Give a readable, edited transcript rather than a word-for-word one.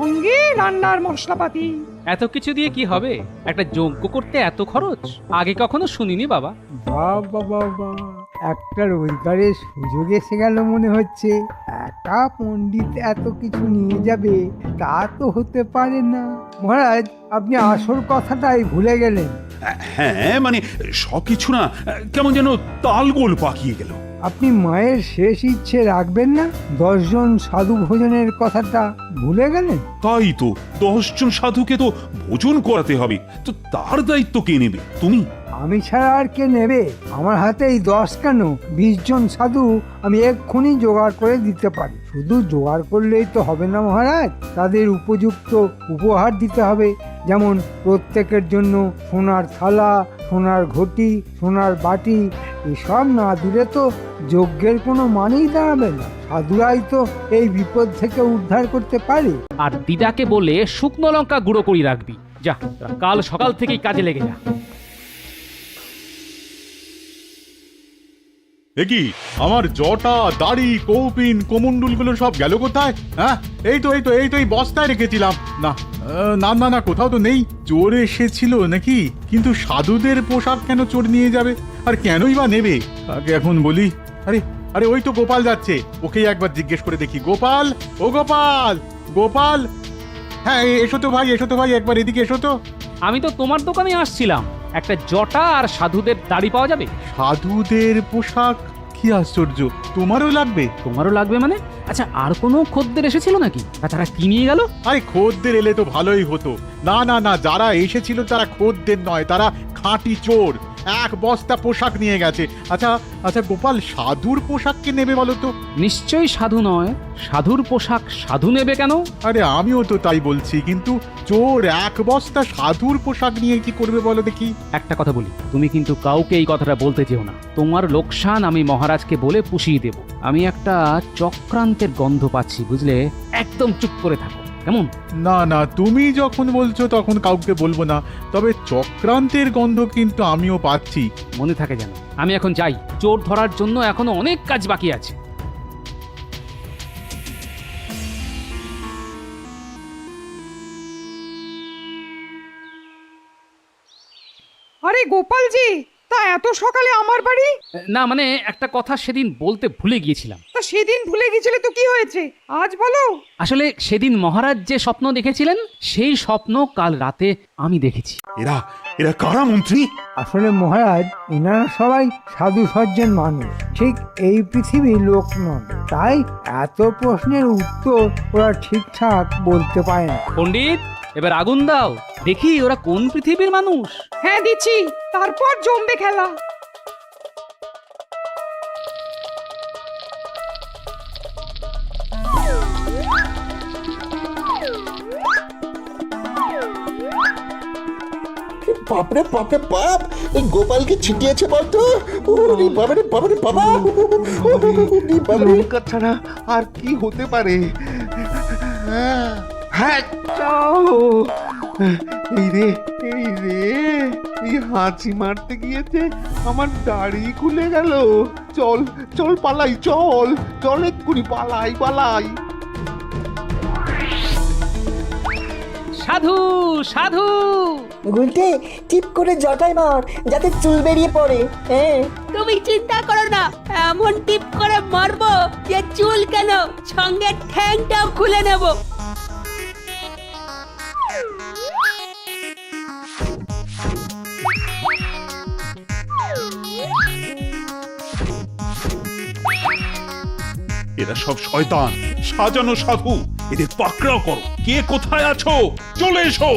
সঙ্গে রান্নার মশলাপাতি। এত কিছু দিয়ে কি হবে? একটা যজ্ঞ করতে এত খরচ আগে কখনো শুনিনি বাবা। বাবা বাবা, একটা রোজগারের সুযোগ এসে গেল মনে হচ্ছে। একা পণ্ডিত এত কিছু নিয়ে যাবে তা তো হতে পারে না। মহারাজ, আপনি আসল কথাটাই ভুলে গেলেন। হ্যাঁ মানে সবকিছু না কেমন যেন তালগোল পাকিয়ে গেল। আপনি মায়ের শেষ ইচ্ছে রাখবেন না? 10 জন সাধু ভোজনের কথাটা ভুলে গেলেন? তাই তো, 10 জন সাধুকে তো ভোজন করাতে হবে, তো তার দায়িত্ব কে নেবে? তুমি? আমি ছাড়া আর কে নেবে? আমার হাতেই 10 কেন 20 জন সাধু আমি এক্ষুনি জোগাড় করে দিতে পারি। শুধু জোগাড় করলেই তো হবে না মহারাজ, তাদের উপযুক্ত উপহার দিতে হবে। যেমন প্রত্যেকের জন্য সোনার থালা, সোনার ঘটি, সোনার বাটি। এসব না দিলে তো যজ্ঞের কোনো মানেই দাঁড়াবে না। সাধুরাই তো এই বিপদ থেকে উদ্ধার করতে পারে। আর দিদাকে বলে শুকনো লঙ্কা গুঁড়ো করে রাখবি। যা, কাল সকাল থেকেই কাজে লেগে যা। কি আমার জটা, দাড়ি, কৌপিন, কোমণ্ডুলগুলো সব গেল কোথায়? হ্যাঁ, এই তো এই বস্তায় রেখেছিলাম। না না না না, কোথাও তো নেই। চোর এসেছিল নাকি? কিন্তু সাধুদের পোশাক কেন চোর নিয়ে যাবে? আর কেনই বা নেবে? আগে এখন বলি। আরে আরে, ওই তো গোপাল যাচ্ছে, ওকেই একবার জিজ্ঞেস করে দেখি। গোপাল, ও গোপাল, গোপাল, হ্যাঁ এসো তো ভাই, একবার এদিকে এসো তো। আমি তো তোমার দোকানে আসছিলাম। একটা জটা আর সাধুদের দাড়ি পাওয়া যাবে? সাধুদের পোশাক? কি আশ্চর্য, তোমারও লাগবে? তোমারও লাগবে মানে? আচ্ছা, আর কোনো খদ্দের এসেছিল নাকি? তারা কি নিয়ে গেল? আরে খদ্দের এলে তো ভালোই হতো। না না না, যারা এসেছিল তারা খদ্দের নয়, তারা খাঁটি চোর। 1 বস্তা পোশাক নিয়ে গেছে। আচ্ছা আচ্ছা গোপাল, সাধুর পোশাক কে নেবে বলো তো? নিশ্চয়ই সাধু নয়। সাধুর পোশাক সাধু নেবে কেন? আরে আমিও তো তাই বলছি, কিন্তু চোর 1 বস্তা সাধুর পোশাক নিয়ে কি করবে বলো দেখি? একটা কথা বলি, তুমি কিন্তু কাউকে এই কথাটা বলতে যেও না। তোমার লোকসান আমি মহারাজকে বলে পুষিয়ে দেব। আমি একটা চক্রান্তের গন্ধ পাচ্ছি, বুঝলে? একদম চুপ করে থাকো, কেমন? না না, তুমি যখন বলছো তখন কাউকে বলবো না, তবে চক্রান্তের গন্ধ কিন্তু আমিও পাচ্ছি। মনে থাকে যেন। আমি এখন যাই, চোর ধরার জন্য এখনো অনেক কাজ বাকি আছে। আরে গোপালজি, তা এত সকালে আমার বাড়ি? না মানে একটা কথা সেদিন বলতে ভুলে গিয়েছিলাম। তা সেদিন ভুলে গেছিলে তো কি হয়েছে? আজ বলো। আসলে সেদিন মহারাজ যে স্বপ্ন দেখেছিলেন সেই স্বপ্ন কাল রাতে আমি দেখেছি। এরা এরা কারা মন্ত্রী? আসলে মহারাজ, এনারা সবাই সাধু সজ্জন মানুষ, ঠিক এই পৃথিবীর লোক নন। তাই এত প্রশ্নের উত্তর ওরা ঠিকঠাক বলতে পারে না। পণ্ডিত, এবার আগুন দাও, দেখি ওরা কোন পৃথিবীর মানুষ। হ্যাঁ দিচ্ছি, তারপর জমবে খেলা। বাপরে বাপরে বাপ, এই গোপালকে ছিটিয়েছে বলতো। ওরে বাবারে বাবারে বাবা, ওরে বাবারে। লঙ্কা ছাড়া আর কি হতে পারে? হ্যাঁ, চাও। এই রে, এই হাঁচি মারতে গিয়েছে আমার দাড়ি খুলে গেল। চল চল পালাই, চল এক্ষুনি পালাই। সাধু, সাধু। গুলটে, টিপ করে জটায় মার যাতে চুল বেরিয়ে পড়ে। হ্যাঁ, তুমি চিন্তা করো না, এমন টিপ করে মারবো যে চুল কেন, সঙ্গে ঠ্যাংটাও খুলে নেব। এরা সব শয়তান, সাজানো সাধু। এদের পাকড়াও করো। কে কোথায় আছো? চলে এসো।